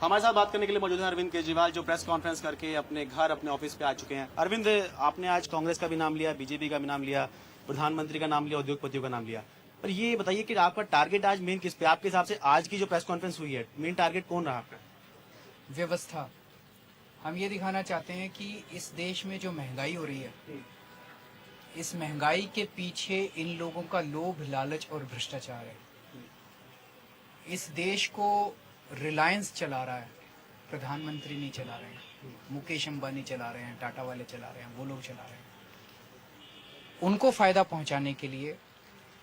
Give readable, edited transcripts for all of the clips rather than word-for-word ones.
हमारे साथ बात करने के लिए मौजूद हैं अरविंद केजरीवाल, जो प्रेस कॉन्फ्रेंस करके अपने घर, अपने ऑफिस पे आ चुके हैं। अरविंद, आपने आज कांग्रेस का भी नाम लिया, बीजेपी का भी नाम लिया, प्रधानमंत्री का नाम लिया, उद्योगपतियों का नाम लिया, पर ये बताइए कि आपका टारगेट आज मेन किस पे? आपके हिसाब से आज की जो प्रेस कॉन्फ्रेंस हुई है, मेन टारगेट कौन रहा आपका? व्यवस्था। हम ये दिखाना चाहते हैं कि इस देश में जो महंगाई हो रही है, इस महंगाई के पीछे इन लोगों का लोभ, लालच और भ्रष्टाचार है। इस देश को रिलायंस चला रहा है, प्रधानमंत्री नहीं चला रहे हैं, मुकेश अंबानी चला रहे हैं, टाटा वाले चला रहे हैं, वो लोग चला रहे हैं। उनको फायदा पहुंचाने के लिए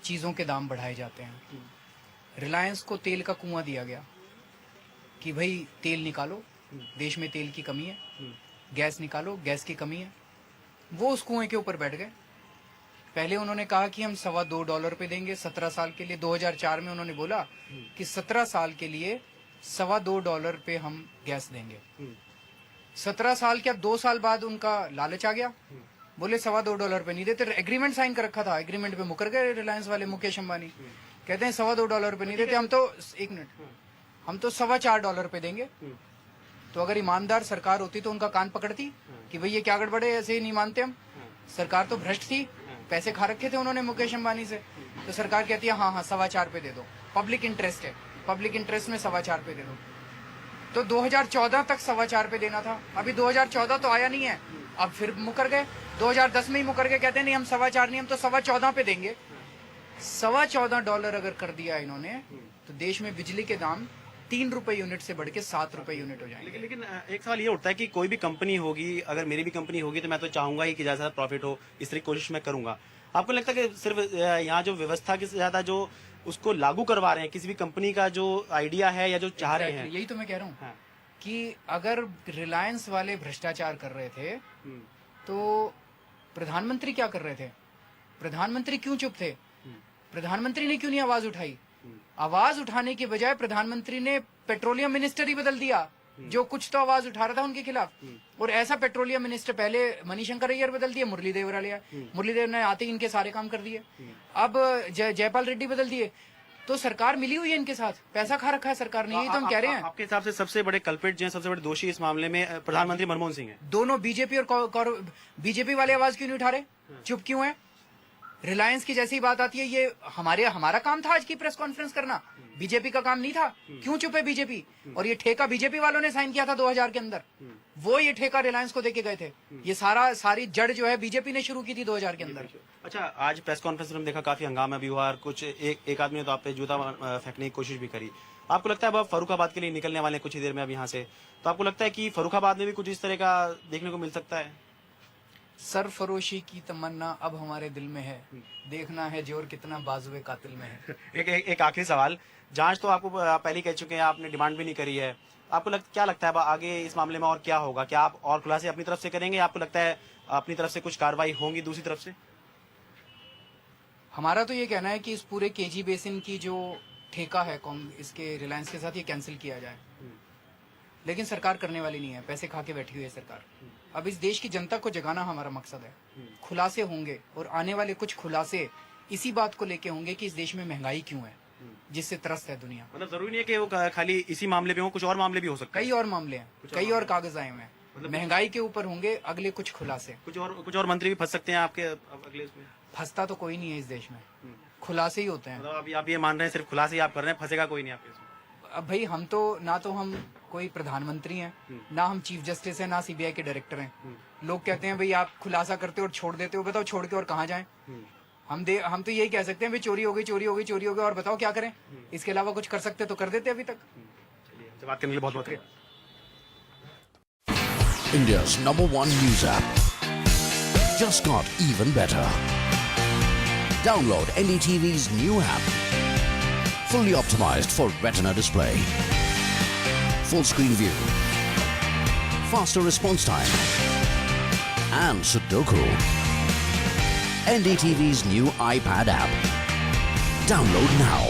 चीजों के दाम बढ़ाए जाते हैं। रिलायंस को तेल का कुआं दिया गया कि भाई तेल निकालो, देश में तेल की कमी है, गैस निकालो, गैस की कमी है। वो उस कुएं के ऊपर बैठ गए। पहले उन्होंने कहा कि हम $2.25 पे देंगे 17 साल के लिए। 2004 में उन्होंने बोला कि 17 साल के लिए $2.25 पे हम गैस देंगे। 17 साल क्या 2 साल बाद उनका लालच आ गया, बोले $2.25 पे नहीं देते। एग्रीमेंट साइन कर रखा था, एग्रीमेंट पे मुकर गए रिलायंस वाले, मुकेश अंबानी कहते हैं $2.25 पे नहीं देते, हम तो एक मिनट, हम तो $4.25 पे देंगे। तो अगर ईमानदार सरकार होती तो उनका कान पकड़ती कि भाई ये क्या गड़बड़ है, ऐसे ही नहीं मानते हम। सरकार तो भ्रष्ट थी, पैसे खा रखे थे उन्होंने मुकेश अंबानी से। तो सरकार कहती है हाँ हाँ $4.25 पे दे दो, पब्लिक इंटरेस्ट है, पब्लिक इंटरेस्ट में $4.25 पे दे दो। तो 2014 तक $4.25 पे देना था। अभी 2014 तो आया नहीं है, अब फिर मुकर गए। 2010 में ही मुकर गए, कहते हैं नहीं हम $4.25 नहीं, हम तो $14.25 पे देंगे। $14.25 अगर कर दिया इन्होंने तो देश में बिजली के दाम ₹3 यूनिट से बढ़ के ₹7 यूनिट हो जाएंगे। लेकिन एक सवाल ये उठता है कि कोई भी कंपनी होगी, अगर मेरी भी कंपनी होगी तो मैं तो चाहूंगा ही कि ज्यादा प्रॉफिट हो, इस तरह की कोशिश मैं करूंगा। आपको लगता है कि सिर्फ यहाँ जो व्यवस्था की ज्यादा जो उसको लागू करवा रहे हैं, किसी भी कंपनी का जो आइडिया है या जो चाह रहे हैं? यही तो मैं कह रहा हूँ कि अगर रिलायंस वाले भ्रष्टाचार कर रहे थे तो प्रधानमंत्री क्या कर रहे थे? प्रधानमंत्री क्यों चुप थे? प्रधानमंत्री ने क्यों नहीं आवाज उठाई? आवाज उठाने के बजाय प्रधानमंत्री ने पेट्रोलियम मिनिस्टर ही बदल दिया, जो कुछ तो आवाज उठा रहा था उनके खिलाफ। और ऐसा पेट्रोलियम मिनिस्टर पहले मणिशंकर अय्यर बदल दिए, मुरलीधर वाले, मुरलीधर ने आते ही इनके सारे काम कर दिए। अब जयपाल रेड्डी बदल दिए। तो सरकार मिली हुई है इनके साथ, पैसा खा रखा है सरकार ने, यही तो हम कह रहे हैं। आपके हिसाब से सबसे बड़े कल्प्रिट जो हैं, सबसे बड़े दोषी इस मामले में प्रधानमंत्री मनमोहन सिंह हैं? दोनों बीजेपी और बीजेपी वाले आवाज क्यों नहीं उठा रहे? चुप क्यों है? रिलायंस की जैसी बात आती है, ये हमारा काम था आज की प्रेस कॉन्फ्रेंस करना, बीजेपी का काम नहीं था। क्यों चुप है बीजेपी? और ये ठेका बीजेपी वालों ने साइन किया था 2000 के अंदर, वो ये ठेका रिलायंस को देके गए थे। ये सारी जड़ जो है बीजेपी ने शुरू की थी 2000 के अंदर। अच्छा, आज प्रेस कॉन्फ्रेंस में देखा काफी हंगामा भी हुआ और कुछ एक आदमी ने तो आप पे जूता फेंकने की कोशिश भी करी। आपको लगता है अब फर्रुखाबाद के लिए निकलने वाले कुछ ही देर में अब यहाँ से, तो आपको लगता है कि फर्रुखाबाद में भी कुछ इस तरह का देखने को मिल सकता है? सरफरोशी की तमन्ना अब हमारे दिल में है, देखना है जोर कितना बाजुए कातिल में है। एक आखिरी सवाल, जांच तो आपको पहले ही कह चुके हैं, आपने डिमांड भी नहीं करी है, आपको क्या लगता है अब आगे इस मामले में और क्या होगा? क्या आप और खुलासे अपनी तरफ से करेंगे? आपको लगता है अपनी तरफ से कुछ कार्रवाई होंगी दूसरी तरफ से? हमारा तो ये कहना है कि इस पूरे केजी बेसिन की जो ठेका है इसके रिलायंस के साथ, ये कैंसिल किया जाए। लेकिन सरकार करने वाली नहीं है, पैसे खा के बैठी हुई है सरकार। अब इस देश की जनता को जगाना हमारा मकसद है। खुलासे होंगे और आने वाले कुछ खुलासे इसी बात को लेके होंगे कि इस देश में महंगाई क्यों है, जिससे त्रस्त है दुनिया। मतलब जरूरी नहीं है कि वो खाली इसी मामले पे हो, कुछ और मामले भी हो सकते हैं। कई और मामले हैं, कई और कागज आए हुए हैं, महंगाई के ऊपर होंगे अगले कुछ खुलासे। कुछ और मंत्री भी फंस सकते हैं आपके अगले इसमें? फंसता तो कोई नहीं है इस देश में, खुलासे ही होते हैं। मतलब अभी आप ये मान रहे हैं सिर्फ खुलासे ही आप कर रहे हैं, फंसेगा कोई नहीं आपके इसमें? अब भाई हम तो ना तो हम कोई प्रधानमंत्री हैं, ना हम चीफ जस्टिस हैं, ना सीबीआई के डायरेक्टर हैं। लोग कहते हैं भाई आप खुलासा करते हो और छोड़ देते हो, बताओ छोड़ के और कहाँ जाएं? हम तो यही कह सकते हैं भाई चोरी हो गई और बताओ क्या करें? इसके अलावा कुछ कर सकते तो कर देते अभी तक। चलिए, बात करने के लिए बहुत बहुत शुक्रिया। India's #1 news app just got even better. Download NDTV's new app. Fully optimized for retina display. Full screen view. Faster response time. And Sudoku. NDTV's new iPad app. Download now.